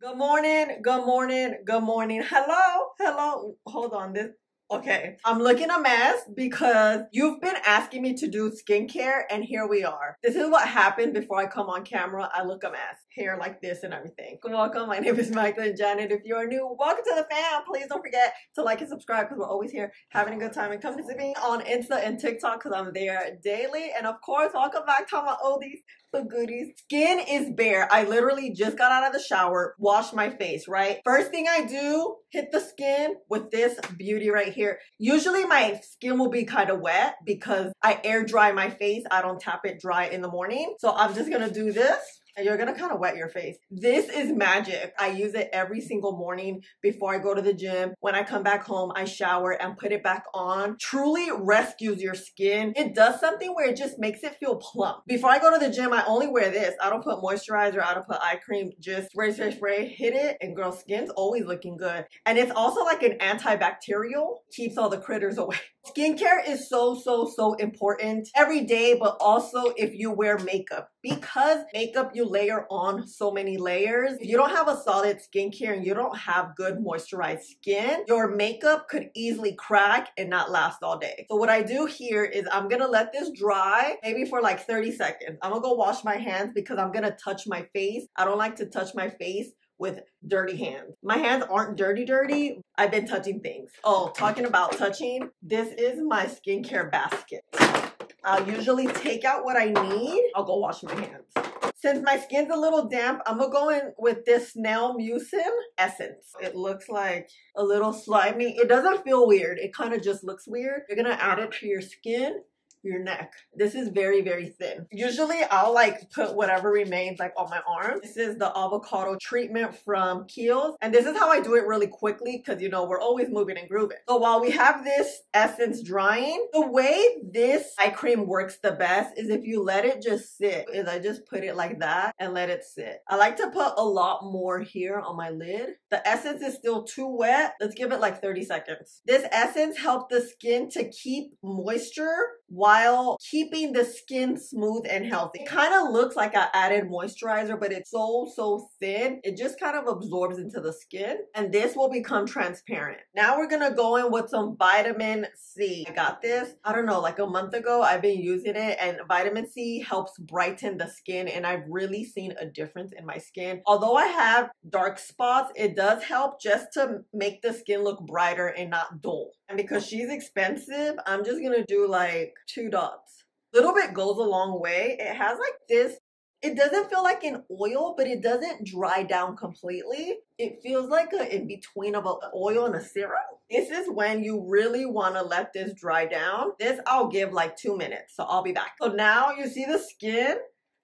Good morning, good morning, good morning. Hello, hello. Hold on, this. Okay, I'm looking a mess because you've been asking me to do skincare, and here we are. This is what happened before I come on camera. I look a mess. Hair like this and everything. Welcome, my name is Michael and Janet. If you are new, welcome to the fam. Please don't forget to like and subscribe because we're always here having a good time. And come visit me on Insta and TikTok because I'm there daily. And of course, welcome back to my oldies. The goodies. Skin is bare. I literally just got out of the shower, washed my face, right? First thing I do, hit the skin with this beauty right here. Usually my skin will be kind of wet because I air dry my face. I don't tap it dry in the morning. So I'm just gonna do this. And you're gonna kind of wet your face. This is magic. I use it every single morning before I go to the gym. When I come back home, I shower and put it back on. Truly rescues your skin. It does something where it just makes it feel plump. Before I go to the gym, I only wear this. I don't put moisturizer, I don't put eye cream, just spray, spray, spray, hit it, and girl, skin's always looking good. And it's also like an antibacterial, keeps all the critters away. Skincare is so important every day, but also if you wear makeup, because makeup you layer on so many layers. If you don't have a solid skincare and you don't have good moisturized skin, your makeup could easily crack and not last all day. So what I do here is I'm gonna let this dry maybe for like 30 seconds. I'm gonna go wash my hands because I'm gonna touch my face. I don't like to touch my face with dirty hands. My hands aren't dirty. I've been touching things. Oh, talking about touching, this is my skincare basket. I'll usually take out what I need. I'll go wash my hands. Since my skin's a little damp, I'm gonna go in with this Snail Mucin essence. It looks like a little slimy. It doesn't feel weird. It kind of just looks weird. You're gonna add it to your skin, your neck. This is very thin. Usually I'll like put whatever remains like on my arm. This is the avocado treatment from Kiehl's, and this is how I do it really quickly because you know we're always moving and grooving. So while we have this essence drying, the way this eye cream works the best is if you let it just sit. Is I just put it like that and let it sit. I like to put a lot more here on my lid. The essence is still too wet. Let's give it like 30 seconds. This essence helps the skin to keep moisture while keeping the skin smooth and healthy. It kind of looks like I added moisturizer, but it's so thin. It just kind of absorbs into the skin, and this will become transparent. Now we're gonna go in with some vitamin C. I got this, I don't know, like a month ago. I've been using it, and vitamin C helps brighten the skin, and I've really seen a difference in my skin. Although I have dark spots, it does help just to make the skin look brighter and not dull. And because she's expensive, I'm just gonna do like 2 dots. Little bit goes a long way. It has like this, it doesn't feel like an oil, but it doesn't dry down completely. It feels like a in between of an oil and a serum. This is when you really want to let this dry down. This I'll give like 2 minutes, so I'll be back. So now you see the skin,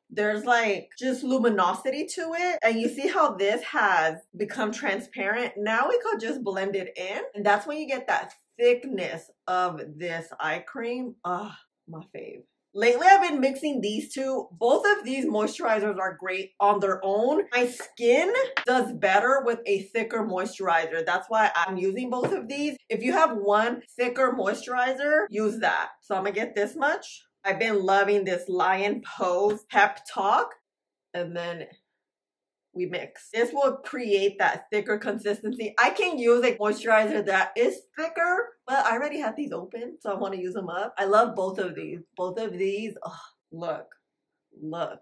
there's like just luminosity to it, and you see how this has become transparent. Now we could just blend it in, and that's when you get that thickness of this eye cream. My fave. Lately, I've been mixing these two. Both of these moisturizers are great on their own. My skin does better with a thicker moisturizer. That's why I'm using both of these. If you have one thicker moisturizer, use that. So I'm gonna get this much. I've been loving this Lion Pose Pep Talk, and then we mix. This will create that thicker consistency. I can use a moisturizer that is thicker, but I already have these open, so I want to use them up. I love both of these. Both of these, oh, look.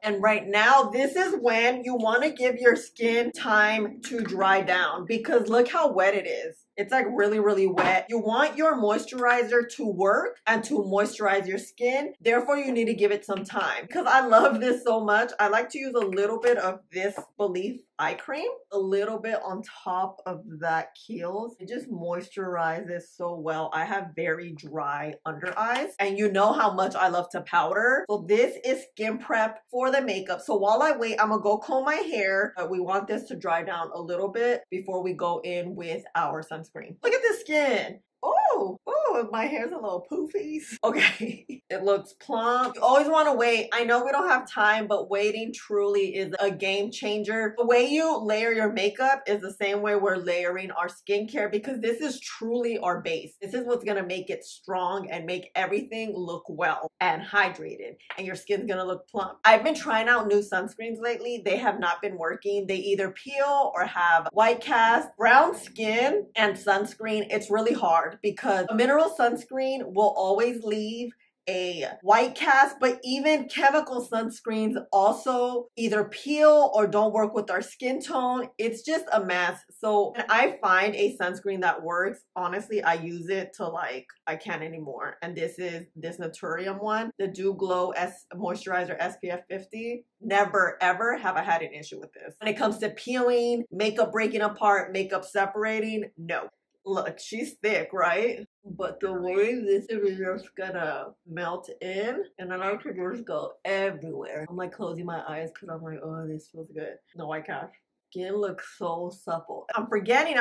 And right now, this is when you want to give your skin time to dry down, because look how wet it is. It's like really wet. You want your moisturizer to work and to moisturize your skin. Therefore, you need to give it some time. Because I love this so much, I like to use a little bit of this Belief eye cream, a little bit on top of that Kiehl's. It just moisturizes so well. I have very dry under eyes, and you know how much I love to powder. So this is skin prep for the makeup. So while I wait, I'm gonna go comb my hair. We want this to dry down a little bit before we go in with our sunscreen. Look at this skin. Oh, Oh, my hair's a little poofy. Okay, it looks plump. You always want to wait. I know we don't have time, but waiting truly is a game changer. The way you layer your makeup is the same way we're layering our skincare, because this is truly our base. This is what's gonna make it strong and make everything look well and hydrated, and your skin's gonna look plump. I've been trying out new sunscreens lately. They have not been working. They either peel or have white cast. Brown Skin and sunscreen, it's really hard because a mineral sunscreen will always leave a white cast, but even chemical sunscreens also either peel or don't work with our skin tone. It's just a mess. So when I find a sunscreen that works, honestly, I use it to like, I can't anymore. And this is this Naturium one, the Dew Glow Moisturizer SPF 50. Never ever have I had an issue with this. When it comes to peeling, makeup breaking apart, makeup separating, no. Look, she's thick, right? But the way this is just gonna melt in, and then I could just go everywhere. I'm like closing my eyes because I'm like, oh, this feels good. No white cast. Skin looks so supple. I'm forgetting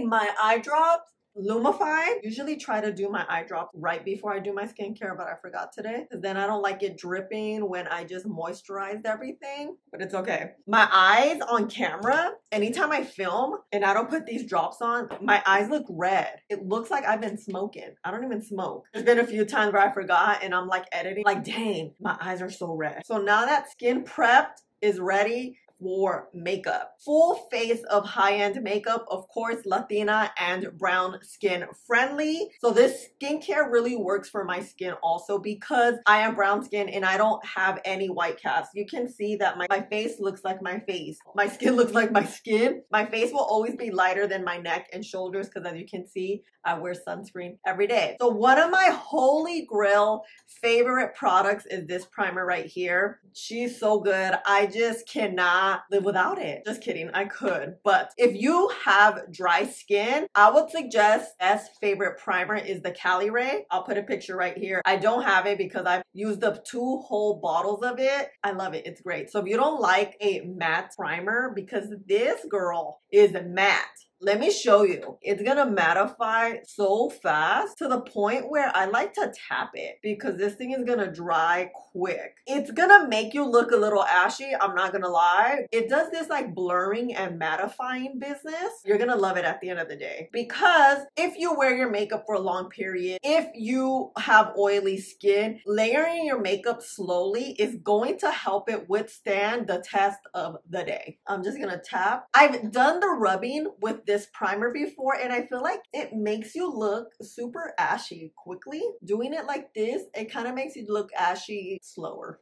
my eye drops. Lumify. Usually try to do my eye drops right before I do my skincare, but I forgot today. Because then I don't like it dripping when I just moisturized everything. But it's okay. My eyes on camera, anytime I film and I don't put these drops on, my eyes look red. It looks like I've been smoking. I don't even smoke. There's been a few times where I forgot and I'm like editing, like, dang, my eyes are so red. So now that skin prepped is ready for makeup. Full face of high-end makeup, of course, Latina and brown skin friendly. So this skincare really works for my skin also because I am brown skin and I don't have any white cast. You can see that my face looks like my face. My skin looks like my skin. My face will always be lighter than my neck and shoulders because, as you can see, I wear sunscreen every day. So one of my holy grail favorite products is this primer right here. She's so good. I just cannot live without it. Just kidding, I could. But if you have dry skin, I would suggest best favorite primer is the Cali Ray. I'll put a picture right here. I don't have it because I've used up 2 whole bottles of it. I love it. It's great. So if you don't like a matte primer, because this girl is matte, let me show you. It's gonna mattify so fast to the point where I like to tap it because this thing is gonna dry quick. It's gonna make you look a little ashy, I'm not gonna lie. It does this like blurring and mattifying business. You're gonna love it at the end of the day. Because if you wear your makeup for a long period, if you have oily skin, layering your makeup slowly is going to help it withstand the test of the day. I'm just gonna tap. I've done the rubbing with this primer before and I feel like it makes you look super ashy quickly. Doing it like this, it kind of makes you look ashy slower.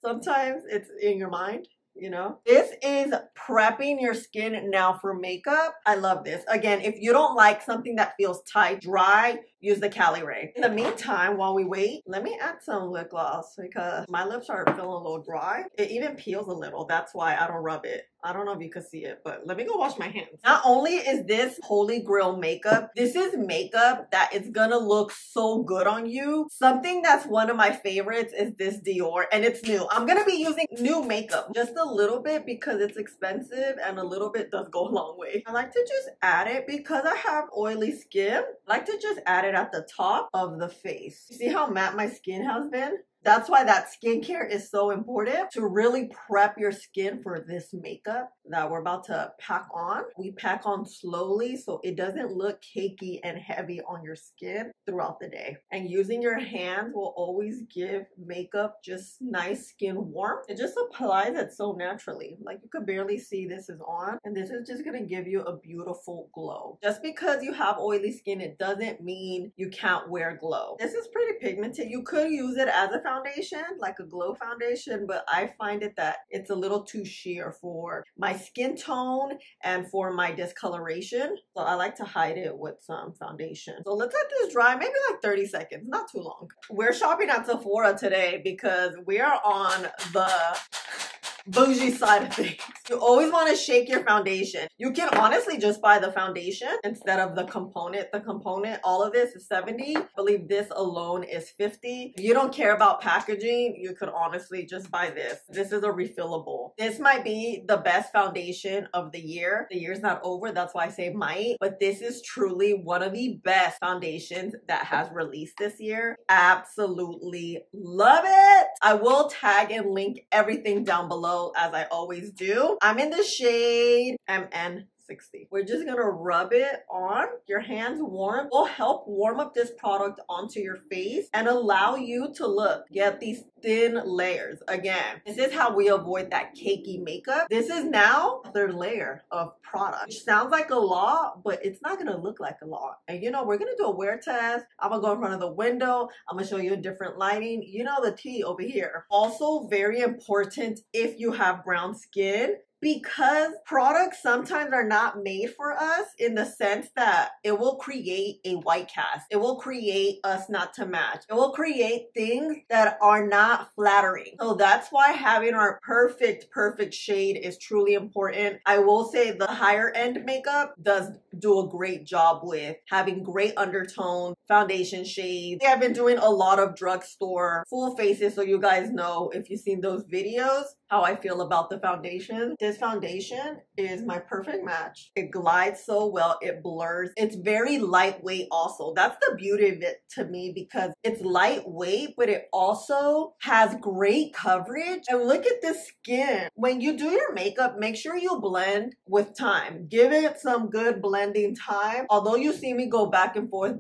Sometimes it's in your mind, you know. This is prepping your skin now for makeup. I love this. Again, if you don't like something that feels tight, dry, use the Cali Ray. In the meantime, while we wait, let me add some lip gloss because my lips are feeling a little dry. It even peels a little. That's why I don't rub it. I don't know if you can see it, but let me go wash my hands. Not only is this holy grail makeup, this is makeup that is gonna look so good on you. Something that's one of my favorites is this Dior, and it's new. I'm gonna be using new makeup just a little bit because it's expensive and a little bit does go a long way. I like to just add it because I have oily skin. I like to just add it at the top of the face. You see how matte my skin has been? That's why that skincare is so important, to really prep your skin for this makeup that we're about to pack on. We pack on slowly so it doesn't look cakey and heavy on your skin throughout the day. And using your hands will always give makeup just nice skin warmth. It just applies it so naturally. Like you could barely see this is on, and this is just gonna give you a beautiful glow. Just because you have oily skin, it doesn't mean you can't wear glow. This is pretty pigmented. You could use it as a foundation, like a glow foundation, but I find it that it's a little too sheer for my skin tone and for my discoloration. So I like to hide it with some foundation. So let's let this dry, maybe like 30 seconds, not too long. We're shopping at Sephora today because we are on the bougie side of things. You always want to shake your foundation. You can honestly just buy the foundation instead of the component. The component, all of this is 70. I believe this alone is 50. If you don't care about packaging, you could honestly just buy this. This is a refillable. This might be the best foundation of the year. The year's not over, that's why I say might, but this is truly one of the best foundations that has released this year. Absolutely love it. I will tag and link everything down below as I always do. I'm in the shade MN60. We're just gonna rub it on. Your hands warm will help warm up this product onto your face and allow you to get these thin layers. Again, this is how we avoid that cakey makeup. This is now a third layer of product, which sounds like a lot, but it's not gonna look like a lot. And you know, we're gonna do a wear test. I'm gonna go in front of the window. I'm gonna show you a different lighting. You know the tea over here. Also very important if you have brown skin, because products sometimes are not made for us in the sense that it will create a white cast. It will create us not to match. It will create things that are not flattering. So that's why having our perfect shade is truly important. I will say the higher end makeup does do a great job with having great undertone, foundation shades. I've been doing a lot of drugstore full faces, so you guys know, if you've seen those videos, how I feel about the foundation. This foundation is my perfect match. It glides so well, it blurs. It's very lightweight also. That's the beauty of it to me, because it's lightweight, but it also has great coverage. And look at the skin. When you do your makeup, make sure you blend with time. Give it some good blending time. Although you see me go back and forth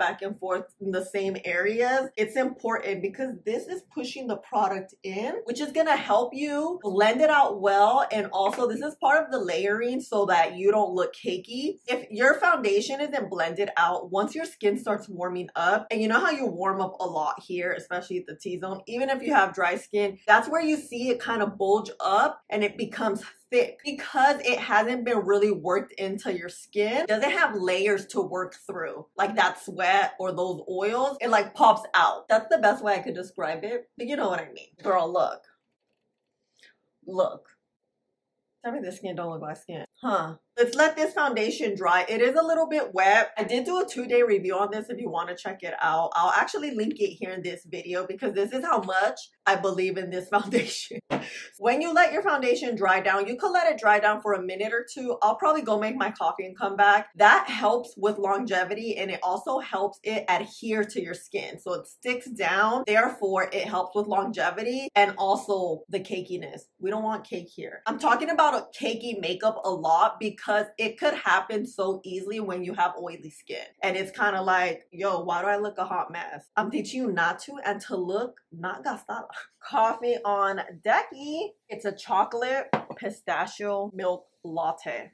in the same areas, it's important because this is pushing the product in, which is gonna help you blend it out well. And also this is part of the layering so that you don't look cakey. If your foundation isn't blended out, once your skin starts warming up, and you know how you warm up a lot here, especially at the T-zone, even if you have dry skin, that's where you see it kind of bulge up and it becomes thick because it hasn't been really worked into your skin. It doesn't have layers to work through, like that sweat or those oils. It like pops out. That's the best way I could describe it, but you know what I mean. Girl, look. Tell me this skin don't look like skin. Huh. Let's let this foundation dry. It is a little bit wet. I did do a 2-day review on this if you want to check it out. I'll actually link it here in this video because this is how much I believe in this foundation. When you let your foundation dry down, you could let it dry down for a minute or two. I'll probably go make my coffee and come back. That helps with longevity, and it also helps it adhere to your skin. So it sticks down. Therefore, it helps with longevity and also the cakiness. We don't want cake here. I'm talking about a cakey makeup a lot because it could happen so easily when you have oily skin. And it's kind of like, yo, why do I look a hot mess? I'm teaching you not to and to look not gastada. Coffee on decky. It's a chocolate pistachio milk latte.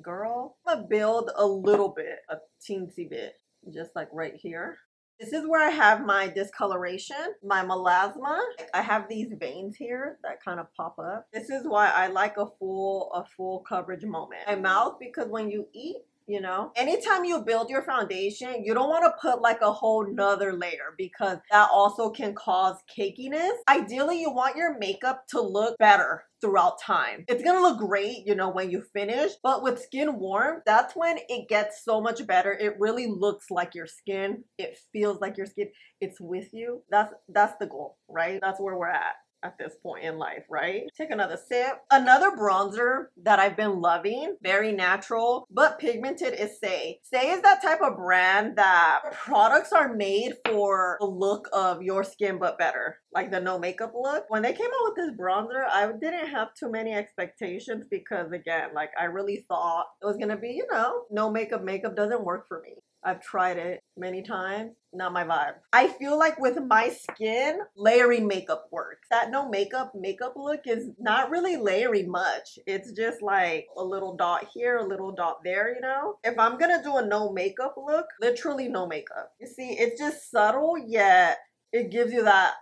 Girl, I'm gonna build a little bit, a teensy bit, just like right here. This is where I have my discoloration, my melasma. I have these veins here that kind of pop up. This is why I like a full coverage moment. My mouth, because when you eat, you know, anytime you build your foundation, you don't want to put like a whole nother layer because that also can cause cakiness. Ideally, you want your makeup to look better throughout time. It's gonna look great, you know, when you finish, but with skin warm, that's when it gets so much better. It really looks like your skin. It feels like your skin. It's with you. That's the goal, right? That's where we're at this point in life, right? Take another sip. Another bronzer that I've been loving, very natural but pigmented, is Saie. Saie is that type of brand that products are made for the look of your skin but better, like the no makeup look. When they came out with this bronzer, I didn't have too many expectations because again, like I really thought it was gonna be, you know, no makeup. Makeup doesn't work for me. I've tried it many times, not my vibe. I feel like with my skin, layering makeup works. That no makeup look is not really layering much. It's just like a little dot here, a little dot there, you know? If I'm gonna do a no makeup look, literally no makeup. You see, it's just subtle, yet it gives you that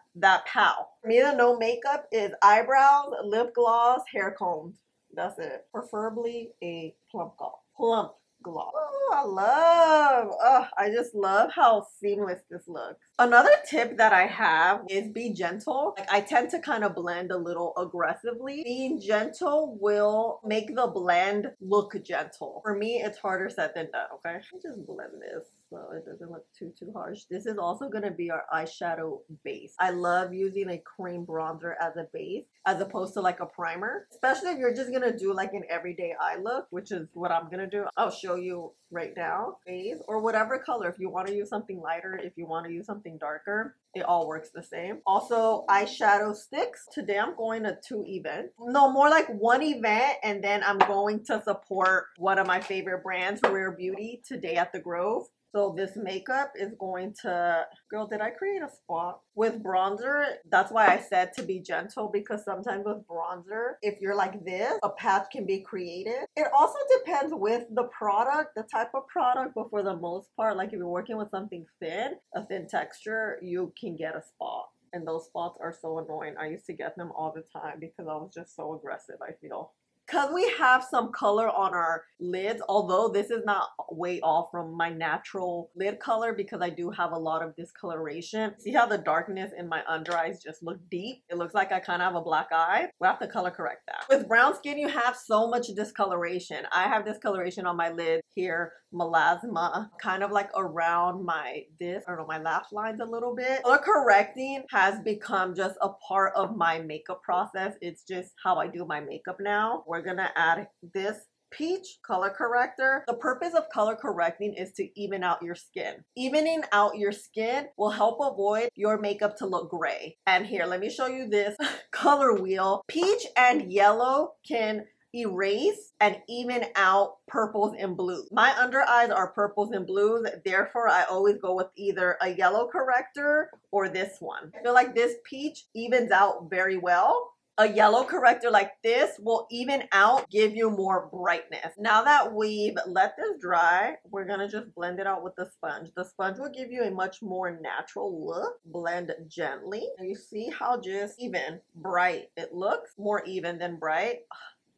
pow. For me, the no makeup is eyebrows, lip gloss, hair combs. That's it. Preferably a plump gloss. I just love how seamless this looks. Another tip that I have is be gentle. Like, I tend to kind of blend a little aggressively. Being gentle will make the blend look gentle. For me, it's harder said than done, okay? Let me just blend this so it doesn't look too harsh. This is also going to be our eyeshadow base. I love using a cream bronzer as a base as opposed to like a primer, especially if you're just going to do like an everyday eye look, which is what I'm going to do. I'll show you right now, base or whatever color. If you want to use something lighter, if you want to use something darker, it all works the same. Also, eyeshadow sticks. Today I'm going to 2 events. No, more like 1 event, and then I'm going to support one of my favorite brands, Rare Beauty, today at the Grove. So this makeup is going to, girl, did I create a spot? With bronzer, that's why I said to be gentle, because sometimes with bronzer, if you're like this, a patch can be created. It also depends with the product, the type of product, but for the most part, like if you're working with something thin, a thin texture, you can get a spot. And those spots are so annoying. I used to get them all the time because I was just so aggressive, I feel. Because we have some color on our lids, although this is not way off from my natural lid color because I do have a lot of discoloration. See how the darkness in my under eyes just look deep? It looks like I kind of have a black eye. We'll have to color correct that. With brown skin, you have so much discoloration. I have discoloration on my lid here, melasma, kind of like around my lash lines a little bit. Color correcting has become just a part of my makeup process. It's just how I do my makeup now. We're gonna add this peach color corrector. The purpose of color correcting is to even out your skin. Evening out your skin will help avoid your makeup to look gray. And here, let me show you this color wheel. Peach and yellow can erase and even out purples and blues. My under eyes are purples and blues, therefore I always go with either a yellow corrector or this one. I feel like this peach evens out very well. A yellow corrector like this will even out, give you more brightness. Now that we've let this dry, we're gonna just blend it out with the sponge. The sponge will give you a much more natural look. Blend gently. And you see how just even bright it looks? More even than bright.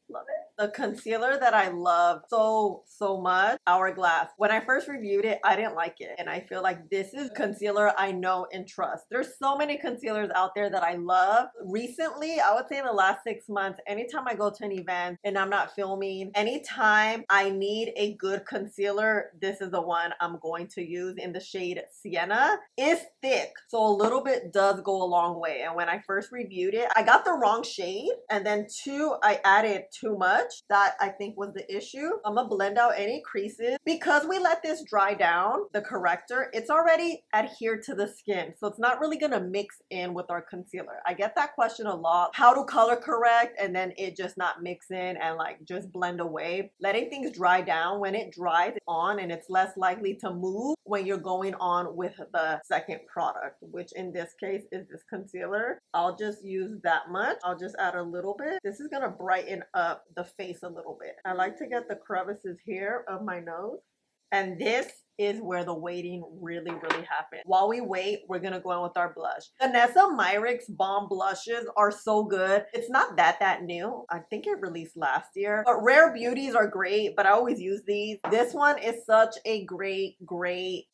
Love it. The concealer that I love so much, Hourglass. When I first reviewed it, I didn't like it. And I feel like this is concealer I know and trust. There's so many concealers out there that I love. Recently, I would say in the last 6 months, anytime I go to an event and I'm not filming, anytime I need a good concealer, this is the one I'm going to use in the shade Sienna. It's thick, so a little bit does go a long way. And when I first reviewed it, I got the wrong shade. And then 2, I added too much. That I think was the issue. I'm gonna blend out any creases. Because we let this dry down, the corrector, it's already adhered to the skin. So it's not really gonna mix in with our concealer. I get that question a lot. How to color correct and then it just not mix in and like just blend away. Letting things dry down, when it dries on and it's less likely to move when you're going on with the second product, which in this case is this concealer. I'll just use that much. I'll just add a little bit. This is gonna brighten up the face a little bit. I like to get the crevices here of my nose. And this is where the waiting really happens. While we wait, we're gonna go in with our blush. Vanessa Myricks Bomb Blushes are so good. It's not that new. I think it released last year. But Rare Beauties are great, but I always use these. This one is such a great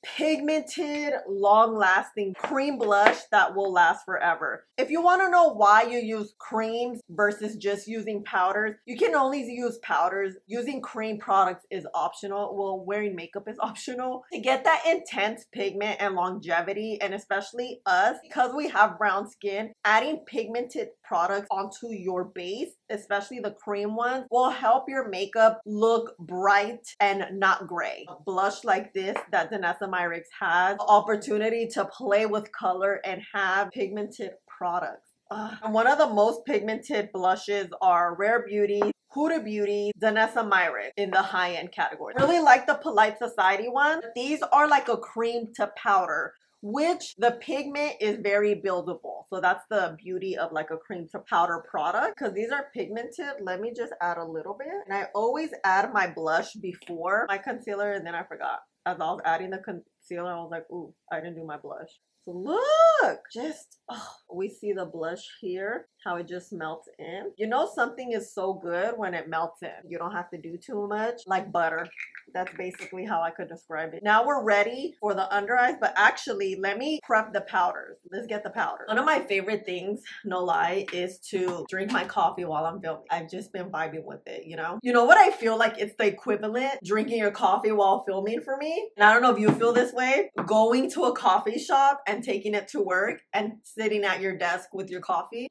pigmented, long-lasting cream blush that will last forever. If you wanna know why you use creams versus just using powders, you can only use powders. Using cream products is optional. Well, wearing makeup is optional. To get that intense pigment and longevity, and especially us, because we have brown skin, adding pigmented products onto your base, especially the cream ones, will help your makeup look bright and not gray. A blush like this that Vanessa Myricks has, the opportunity to play with color and have pigmented products. And one of the most pigmented blushes are Rare Beauty, Huda Beauty, Vanessa Myricks in the high-end category. Really like the Polite Society one. These are like a cream to powder, which the pigment is very buildable. So that's the beauty of like a cream to powder product, because these are pigmented. Let me just add a little bit. And I always add my blush before my concealer, and then I forgot. As I was adding the concealer, I was like, ooh, I didn't do my blush. So look, just, oh, we see the blush here, how it just melts in. You know something is so good when it melts in. You don't have to do too much, like butter. That's basically how I could describe it. Now we're ready for the under eyes, but actually let me prep the powders. Let's get the powder. One of my favorite things, no lie, is to drink my coffee while I'm filming. I've just been vibing with it, you know? You know what I feel like it's the equivalent drinking your coffee while filming for me? And I don't know if you feel this way. Going to a coffee shop and taking it to work and sitting at your desk with your coffee.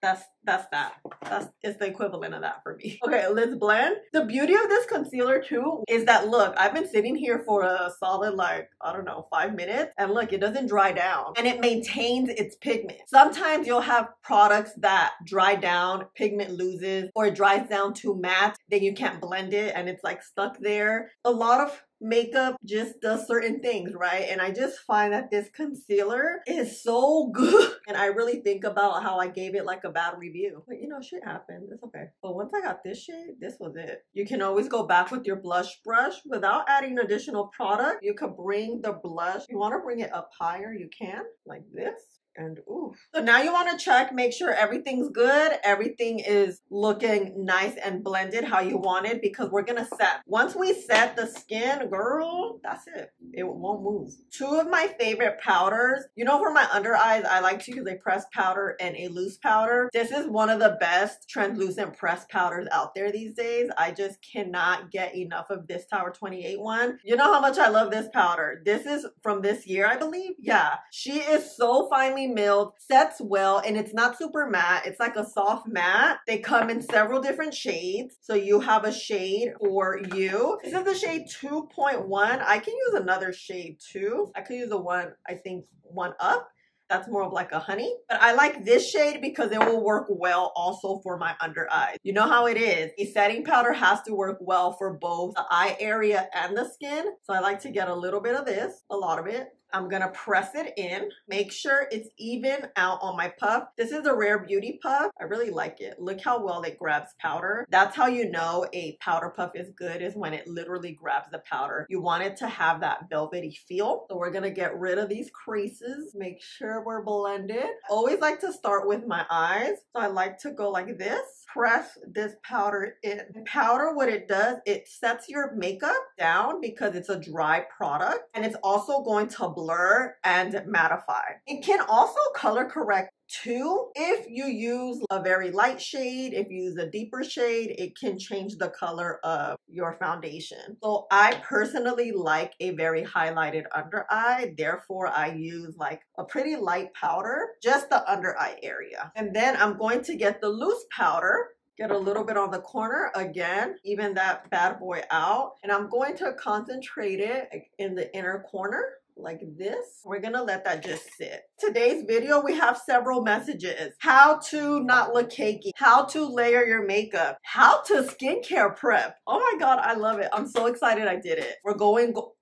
It's the equivalent of that for me. Okay, let's blend. The beauty of this concealer too is that look, I've been sitting here for a solid like, I don't know, 5 minutes, and look, it doesn't dry down and it maintains its pigment. Sometimes you'll have products that dry down, pigment loses, or it dries down too matte, then you can't blend it and it's like stuck there. A lot of makeup just does certain things, right? And I just find that this concealer is so good. And I really think about how I gave it like a bad review. But you know, shit happened. It's okay. But once I got this shade, this was it. You can always go back with your blush brush without adding additional product. You could bring the blush. You want to bring it up higher, you can, like this. And ooh. So now you want to check, make sure everything's good. Everything is looking nice and blended how you want it, because we're going to set. Once we set the skin, girl, that's it. It won't move. Two of my favorite powders. You know, for my under eyes, I like to use a pressed powder and a loose powder. This is one of the best translucent pressed powders out there these days. I just cannot get enough of this Tower 28 one. You know how much I love this powder. This is from this year, I believe. Yeah. She is so finely milled, sets well, and it's not super matte. It's like a soft matte. They come in several different shades, so you have a shade for you. This is the shade 2.1. I can use another shade too. I could use the one, I think, one up. That's more of like a honey. But I like this shade because it will work well also for my under eyes. You know how it is. A setting powder has to work well for both the eye area and the skin. So I like to get a little bit of this, a lot of it. I'm gonna press it in, make sure it's even out on my puff. This is a Rare Beauty puff. I really like it. Look how well it grabs powder. That's how you know a powder puff is good, is when it literally grabs the powder. You want it to have that velvety feel. So we're gonna get rid of these creases, make sure we're blended. Always like to start with my eyes. So I like to go like this, press this powder in. Powder, what it does, it sets your makeup down because it's a dry product, and it's also going to blur and mattify. It can also color correct too. If you use a very light shade, if you use a deeper shade, it can change the color of your foundation. So I personally like a very highlighted under eye. Therefore, I use like a pretty light powder, just the under eye area. And then I'm going to get the loose powder. Get a little bit on the corner again, even that bad boy out. And I'm going to concentrate it in the inner corner, like this. We're gonna let that just sit. Today's video, we have several messages. How to not look cakey, how to layer your makeup, how to skincare prep. Oh my God, I love it. I'm so excited I did it. We're gonna go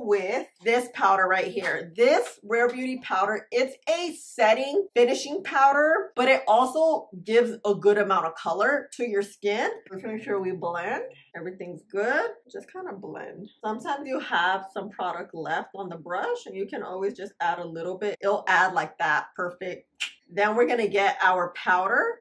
with this powder right here. This Rare Beauty powder, it's a setting finishing powder, but it also gives a good amount of color to your skin. Let's make sure we blend. Everything's good. Just kind of blend. Sometimes you have some product left on the brush and you can always just add a little bit. It'll add like that perfect. Then we're gonna get our powder.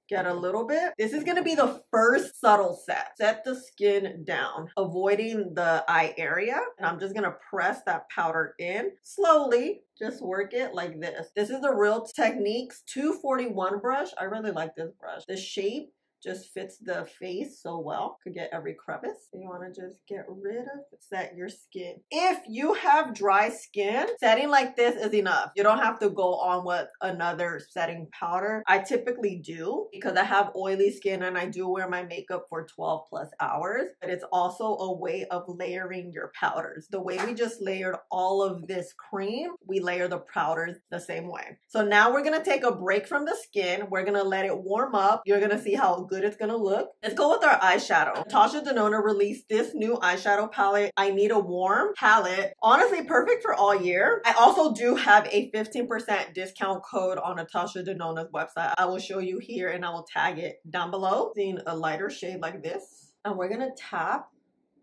Get a little bit. This is gonna be the first subtle set. Set the skin down, avoiding the eye area. And I'm just gonna press that powder in slowly. Just work it like this. This is the Real Techniques 241 brush. I really like this brush. The shape just fits the face so well. Could get every crevice. You want to just get rid of, set your skin. If you have dry skin, setting like this is enough. You don't have to go on with another setting powder. I typically do because I have oily skin and I do wear my makeup for 12 plus hours, but it's also a way of layering your powders. The way we just layered all of this cream, we layer the powders the same way. So now we're gonna take a break from the skin. We're gonna let it warm up. You're gonna see how good it's gonna look. Let's go with our eyeshadow. Natasha Denona released this new eyeshadow palette. I Need a Warm palette. Honestly, perfect for all year. I also do have a 15% discount code on Natasha Denona's website. I will show you here and I will tag it down below. Seeing a lighter shade like this. And we're gonna tap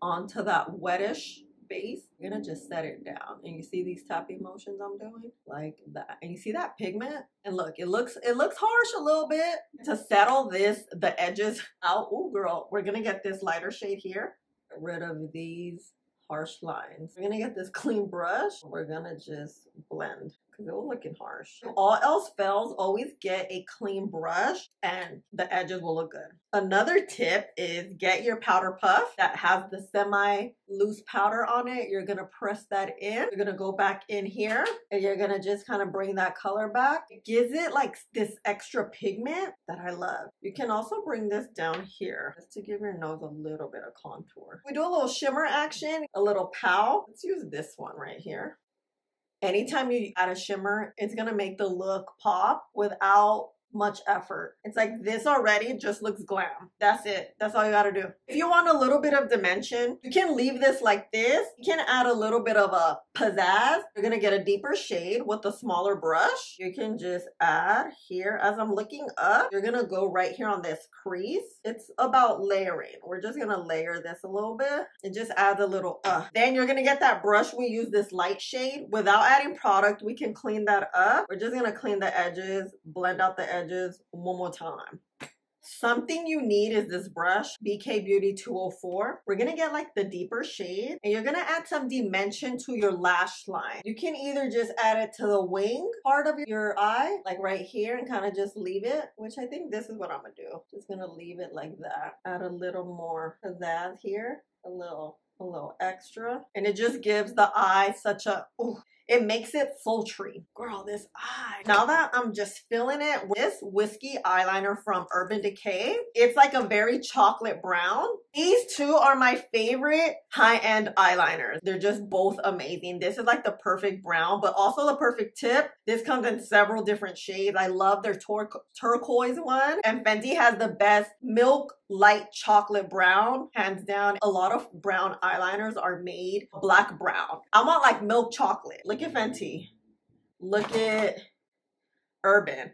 onto that wettish base. You're gonna just set it down, and you see these tapping motions I'm doing like that, and you see that pigment, and look, it looks harsh a little bit. To settle this, the edges out, oh girl, we're gonna get this lighter shade here. Get rid of these harsh lines. We're gonna get this clean brush. We're gonna just blend because it was looking harsh. If all else fails, always get a clean brush and the edges will look good. Another tip is get your powder puff that has the semi-loose powder on it. You're gonna press that in. You're gonna go back in here and you're gonna just kind of bring that color back. It gives it like this extra pigment that I love. You can also bring this down here just to give your nose a little bit of contour. We do a little shimmer action, a little pow. Let's use this one right here. Anytime you add a shimmer, it's gonna make the look pop without much effort. It's like this already just looks glam. That's it. That's all you gotta do. If you want a little bit of dimension, you can leave this like this. You can add a little bit of a pizzazz. You're gonna get a deeper shade with a smaller brush. You can just add here. As I'm looking up, you're gonna go right here on this crease. It's about layering. We're just gonna layer this a little bit. It just adds a little Then you're gonna get that brush. We use this light shade. Without adding product, we can clean that up. We're just gonna clean the edges, blend out the edges one more time. Something you need is this brush, BK Beauty 204. We're gonna get like the deeper shade and you're gonna add some dimension to your lash line. You can either just add it to the wing part of your eye, like right here, and kind of just leave it, which I think this is what I'm gonna do. Just gonna leave it like that. Add a little more pizzazz here, a little extra, and it just gives the eye such a ooh. It makes it sultry. Girl, this eye. Now that I'm just filling it with this Whiskey eyeliner from Urban Decay, it's like a very chocolate brown. These two are my favorite high-end eyeliners. They're just both amazing. This is like the perfect brown, but also the perfect tip. This comes in several different shades. I love their turquoise one. And Fenty has the best milk light chocolate brown, hands down. A lot of brown eyeliners are made black brown. I want like milk chocolate. Look at Fenty. Look at Urban.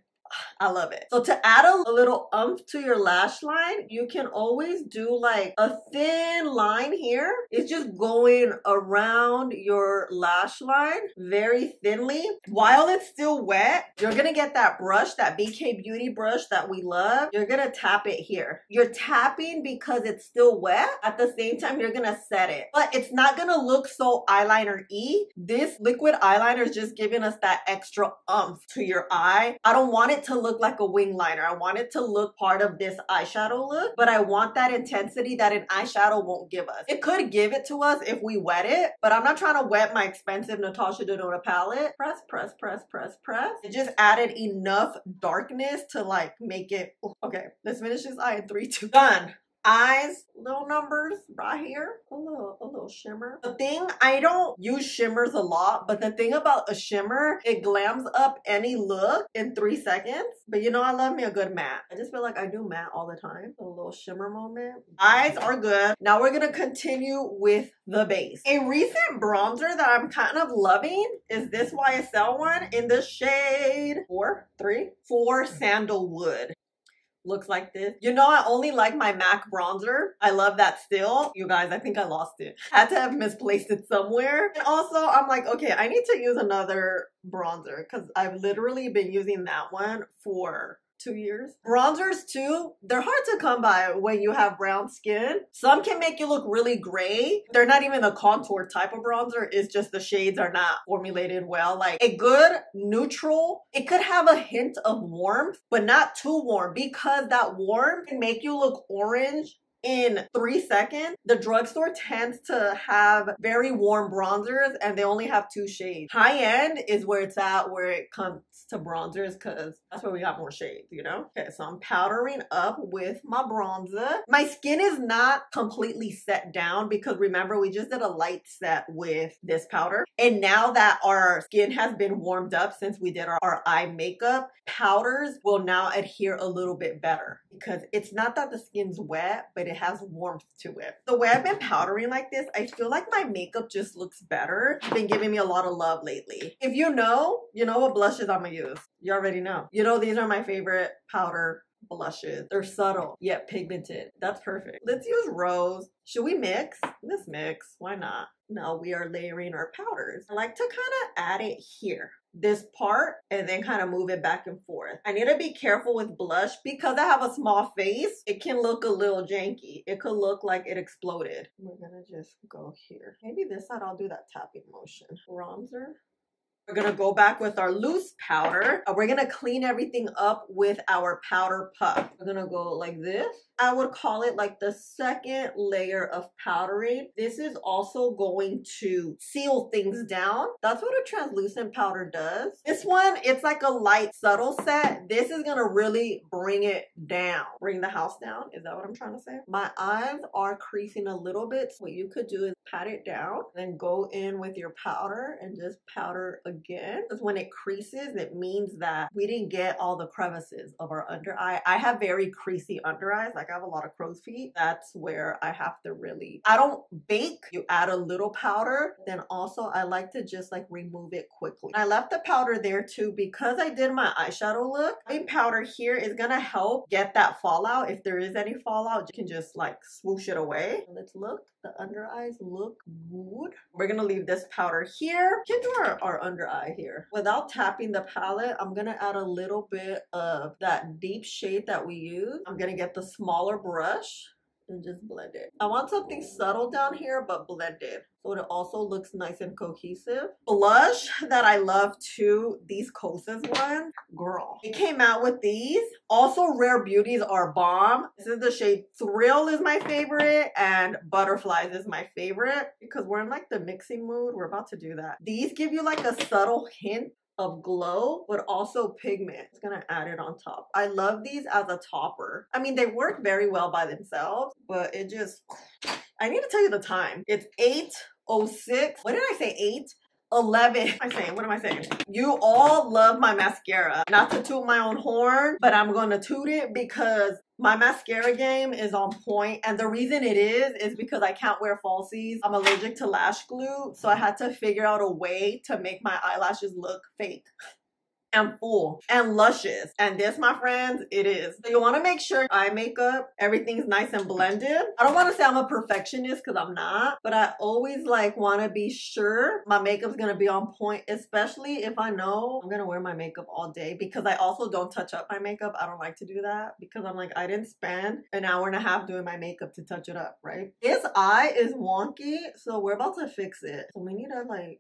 I love it. So to add a little oomph to your lash line, you can always do like a thin line here. It's just going around your lash line very thinly. While it's still wet, you're gonna get that brush, that BK Beauty brush that we love. You're gonna tap it here. You're tapping because it's still wet. At the same time, you're gonna set it. But it's not gonna look so eyeliner-y. This liquid eyeliner is just giving us that extra oomph to your eye. I don't want it to look like a wing liner. I want it to look part of this eyeshadow look, but I want that intensity that an eyeshadow won't give us. It could give it to us if we wet it, but I'm not trying to wet my expensive Natasha Denona palette. Press, press, press, press, press. It just added enough darkness to like make it, okay, let's finish this eye in 3, 2, done. Eyes, little numbers right here, a little shimmer. The thing, I don't use shimmers a lot, but the thing about a shimmer, it glams up any look in 3 seconds. But you know, I love me a good matte. I just feel like I do matte all the time. A little shimmer moment. Eyes are good. Now we're gonna continue with the base. A recent bronzer that I'm kind of loving is this YSL one in the shade 4 Sandalwood. Looks like this. You know, I only like my MAC bronzer. I love that still. You guys, I think I lost it. Had to have misplaced it somewhere. And also, I'm like, okay, I need to use another bronzer because I've literally been using that one for 2 years. Bronzers too, they're hard to come by when you have brown skin. Some can make you look really gray. They're not even a contour type of bronzer. It's just the shades are not formulated well. Like a good neutral, it could have a hint of warmth, but not too warm because that warmth can make you look orange in 3 seconds. The drugstore tends to have very warm bronzers and they only have 2 shades. High-end is where it's at where it comes to bronzers because that's where we got more shades, you know? Okay, so I'm powdering up with my bronzer. My skin is not completely set down because remember, we just did a light set with this powder. And now that our skin has been warmed up since we did our eye makeup, powders will now adhere a little bit better because it's not that the skin's wet, but it has warmth to it. The way I've been powdering like this, I feel like my makeup just looks better. It's been giving me a lot of love lately. If you know what blushes I'm gonna use. You already know. You know, these are my favorite powder blushes. They're subtle yet pigmented. That's perfect. Let's use rose. Should we mix? Let's mix. Why not? No, we are layering our powders. I like to kind of add it here. this part and then kind of move it back and forth. I need to be careful with blush because I have a small face. It can look a little janky. It could look like it exploded. We're gonna just go here. Maybe this side I'll do that tapping motion. Bronzer. We're gonna go back with our loose powder. We're gonna clean everything up with our powder puff. We're gonna go like this. I would call it like the second layer of powdering. This is also going to seal things down. That's what a translucent powder does. This one, it's like a light, subtle set. This is gonna really bring it down. Bring the house down. Is that what I'm trying to say? My eyes are creasing a little bit. So what you could do is pat it down, then go in with your powder and just powder again. Because when it creases, it means that we didn't get all the crevices of our under eye. I have very creasy under eyes. Like I have a lot of crow's feet. That's where I have to really, I don't bake. You add a little powder. Then also I like to just like remove it quickly. I left the powder there too because I did my eyeshadow look. Having powder here is gonna help get that fallout. If there is any fallout, you can just like swoosh it away. Let's look. The under eyes look good. We're gonna leave this powder here. We can do our under eye here. Without tapping the palette, I'm gonna add a little bit of that deep shade that we use. I'm gonna get the smaller brush and just blend it. I want something subtle down here, but blended. So it also looks nice and cohesive. Blush that I love too, these Kosas one, girl. It came out with these. Also, Rare Beauties are bomb. This is the shade Thrill is my favorite and Butterflies is my favorite because we're in like the mixing mood. We're about to do that. These give you like a subtle hint of glow, but also pigment. It's gonna add it on top. I love these as a topper. I mean, they work very well by themselves, but it just, I need to tell you the time. It's 8:06. What did I say? 8:11. What am I saying? You all love my mascara. Not to toot my own horn, but I'm gonna toot it because my mascara game is on point, and the reason it is because I can't wear falsies. I'm allergic to lash glue, so I had to figure out a way to make my eyelashes look fake and full and luscious. And this, my friends, it is. So you want to make sure eye makeup, everything's nice and blended. I don't want to say I'm a perfectionist because I'm not, but I always like want to be sure my makeup's going to be on point, especially if I know I'm going to wear my makeup all day, because I also don't touch up my makeup. I don't like to do that because I'm like, I didn't spend an hour and a half doing my makeup to touch it up, right? This eye is wonky, so we're about to fix it. So we need to like,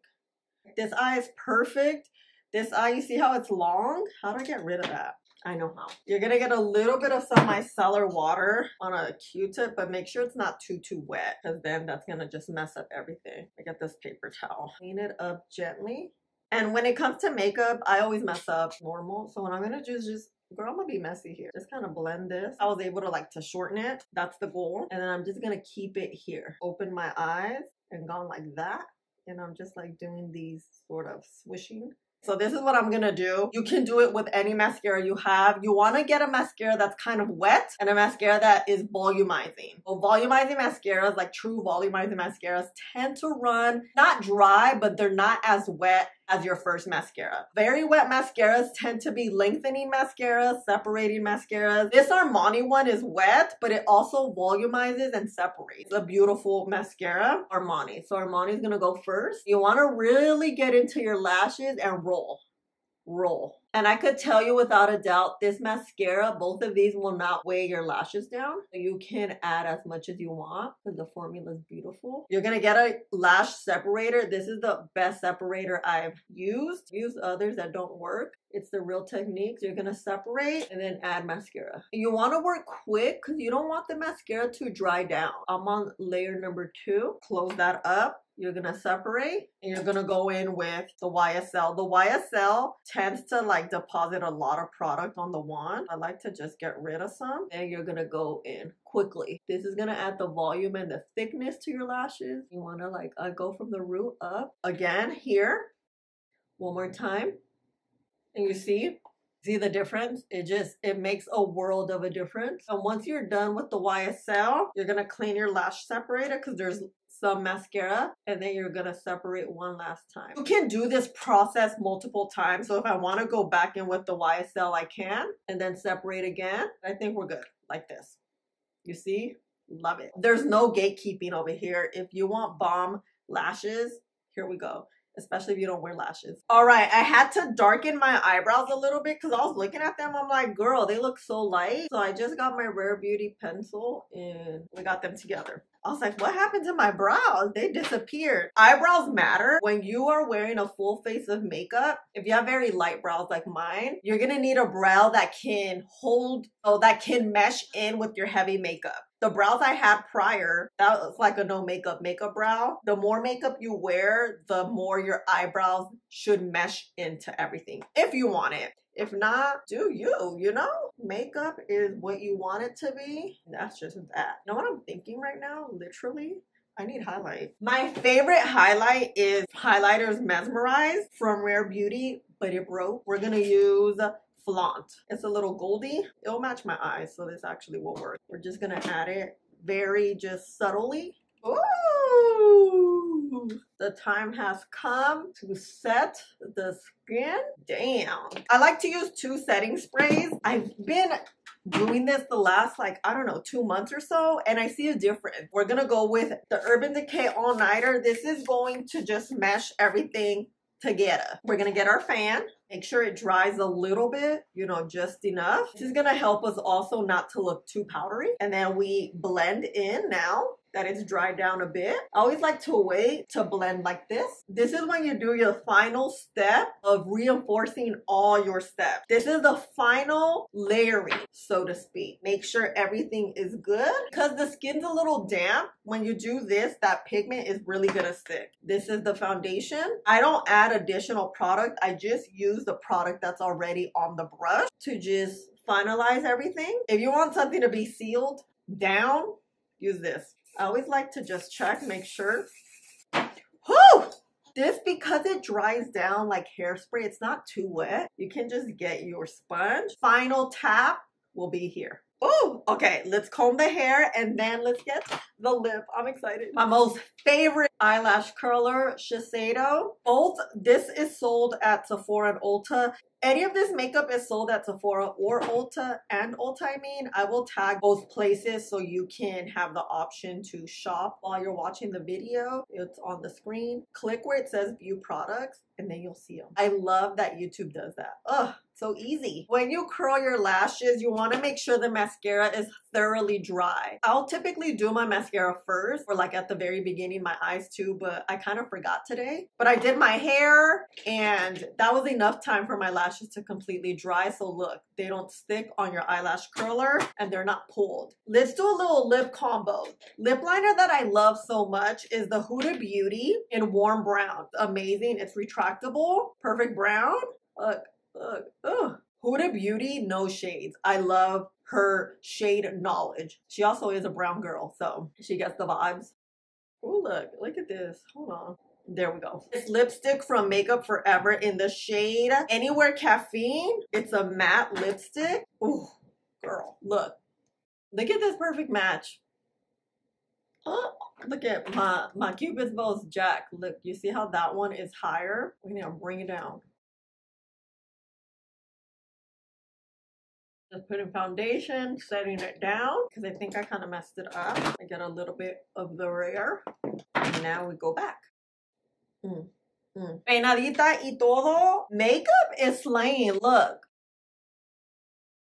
this eye is perfect. This eye, you see how it's long? How do I get rid of that? I know how. You're gonna get a little bit of some micellar water on a Q-tip, but make sure it's not too wet, because then that's gonna just mess up everything. I get this paper towel. Clean it up gently. And when it comes to makeup, I always mess up normal. So what I'm gonna do is just, girl, I'm gonna be messy here. Just kind of blend this. I was able to like to shorten it. That's the goal. And then I'm just gonna keep it here. Open my eyes and gone like that. And I'm just like doing these sort of swishing. So this is what I'm gonna do. You can do it with any mascara you have. You wanna get a mascara that's kind of wet and a mascara that is volumizing. Well, volumizing mascaras, like true volumizing mascaras, tend to run not dry, but they're not as wet as your first mascara. Very wet mascaras tend to be lengthening mascaras, separating mascaras. This Armani one is wet, but it also volumizes and separates. It's a beautiful mascara, Armani. So Armani is gonna go first. You wanna really get into your lashes and roll. And I could tell you without a doubt, this mascara, both of these will not weigh your lashes down. You can add as much as you want because the formula is beautiful. You're gonna get a lash separator. This is the best separator I've used. Use others that don't work. It's the Real Techniques. You're gonna separate and then add mascara. You wanna work quick because you don't want the mascara to dry down. I'm on layer number 2. Close that up. You're gonna separate and you're gonna go in with the YSL. The YSL tends to like deposit a lot of product on the wand. I like to just get rid of some. And you're gonna go in quickly. This is gonna add the volume and the thickness to your lashes. You wanna like go from the root up. Again, here. One more time. And you see the difference? It makes a world of a difference. And once you're done with the YSL, you're gonna clean your lash separator because there's some mascara, and then you're gonna separate one last time. You can do this process multiple times. So if I wanna go back in with the YSL, I can, and then separate again. I think we're good, like this. You see? Love it. There's no gatekeeping over here. If you want bomb lashes, here we go. especially if you don't wear lashes. All right, I had to darken my eyebrows a little bit because I was looking at them. I'm like, girl, they look so light. So I just got my Rare Beauty pencil and we got them together. I was like, what happened to my brows? They disappeared. Eyebrows matter when you are wearing a full face of makeup. If you have very light brows like mine, you're gonna need a brow that can hold, that can mesh in with your heavy makeup. The brows I had prior, that was like a no makeup brow. The more makeup you wear, the more your eyebrows should mesh into everything, if you want it. If not, do you know? Makeup is what you want it to be. That's just that. You know what I'm thinking right now? Literally, I need highlight. My favorite highlight is Highlighters Mesmerize from Rare Beauty, but it broke. We're gonna use Flaunt. It's a little goldy. It'll match my eyes, so this actually will work. We're just gonna add it very just subtly. Ooh, the time has come to set the skin down. I like to use 2 setting sprays. I've been doing this the last, like, I don't know, 2 months or so, and I see a difference. We're gonna go with the Urban Decay All Nighter. This is going to just mesh everything together. We're gonna get our fan. Make sure it dries a little bit, you know, just enough. This is gonna help us also not to look too powdery. And then we blend in now that it's dried down a bit. I always like to wait to blend like this. This is when you do your final step of reinforcing all your steps. This is the final layering, so to speak. Make sure everything is good because the skin's a little damp. When you do this, that pigment is really gonna stick. This is the foundation. I don't add additional product. I just use the product that's already on the brush to just finalize everything. If you want something to be sealed down, use this. I always like to just check, make sure. Whew! This, because it dries down like hairspray, it's not too wet. You can just get your sponge. Final tap will be here. Oh, okay, let's comb the hair and then let's get the lip. I'm excited. My most favorite eyelash curler, Shiseido. Both, this is sold at Sephora and Ulta. Any of this makeup is sold at Sephora or Ulta, and Ulta, I will tag both places so you can have the option to shop while you're watching the video. It's on the screen. Click where it says view products and then you'll see them. I love that YouTube does that. Ugh, so easy. When you curl your lashes, you want to make sure the mascara is thoroughly dry. I'll typically do my mascara first, or like at the very beginning, my eyes too, but I kind of forgot today. But I did my hair and that was enough time for my lashes to completely dry. So look, they don't stick on your eyelash curler and they're not pulled. Let's do a little lip combo. Lip liner that I love so much is the Huda Beauty in Warm Brown. Amazing. It's retractable. Perfect brown. Look, look, ugh. Huda Beauty, no shades. I love her shade knowledge. She also is a brown girl, so she gets the vibes. Oh, look at this. Hold on. There we go. It's lipstick from Makeup Forever in the shade Anywhere Caffeine. It's a matte lipstick. Ooh, girl, look. Look at this perfect match. Oh, look at my Cupid's bow's Jack. Look, you see how that one is higher? We're gonna bring it down. Just putting foundation, setting it down, because I think I kind of messed it up. I get a little bit of the rare. And now we go back. Peinadita y todo. Makeup is slaying. Look.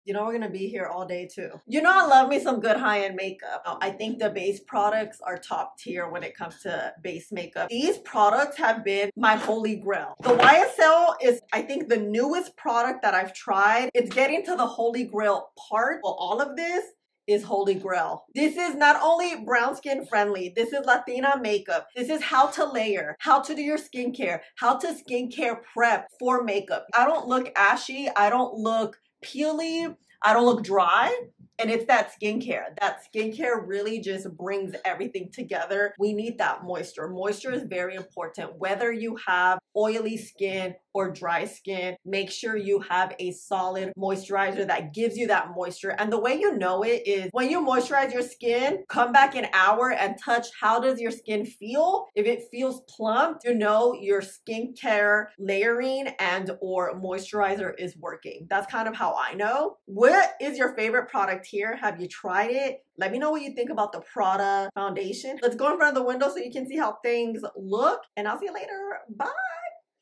You know we're gonna be here all day too. You know I love me some good high-end makeup. I think the base products are top tier when it comes to base makeup. These products have been my holy grail. The YSL is, I think, the newest product that I've tried. It's getting to the holy grail part. Well, all of this is holy grail. This is not only brown skin friendly, this is Latina makeup. This is how to layer, how to do your skincare, how to skincare prep for makeup. I don't look ashy, I don't look peely, I don't look dry, and it's that skincare. That skincare really just brings everything together. We need that moisture. Moisture is very important. Whether you have oily skin or dry skin, make sure you have a solid moisturizer that gives you that moisture. And the way you know it is when you moisturize your skin, come back an hour and touch how does your skin feel. If it feels plump, you know your skincare layering and or moisturizer is working. That's kind of how I know. What is your favorite product here? Have you tried it? Let me know what you think about the Prada foundation. Let's go in front of the window so you can see how things look, and I'll see you later. Bye.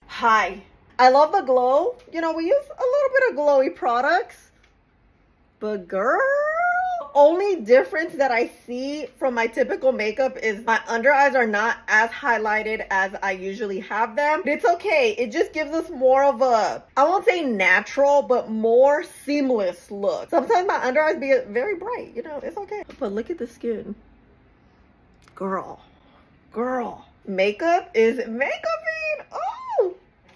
Hi. I love the glow. You know, we use a little bit of glowy products, but girl, only difference that I see from my typical makeup is my under eyes are not as highlighted as I usually have them. But it's okay. It just gives us more of a, I won't say natural, but more seamless look. Sometimes my under eyes be very bright, you know, it's okay. But look at the skin. Girl. Makeup is makeuping. Oh!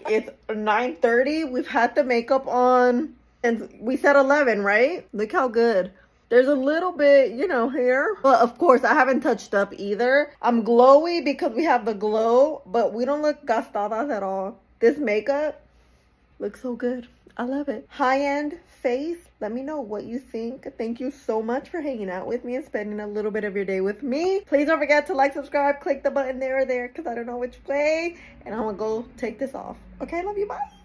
It's 9:30. We've had the makeup on and we said 11, right? Look how good. There's a little bit, you know, here. But of course, I haven't touched up either. I'm glowy because we have the glow, but we don't look gastadas at all. This makeup looks so good. I love it. High-end face. Let me know what you think. Thank you so much for hanging out with me and spending a little bit of your day with me. Please don't forget to like, subscribe, click the button there or there because I don't know which way. And I'm going to go take this off. Okay, love you. Bye.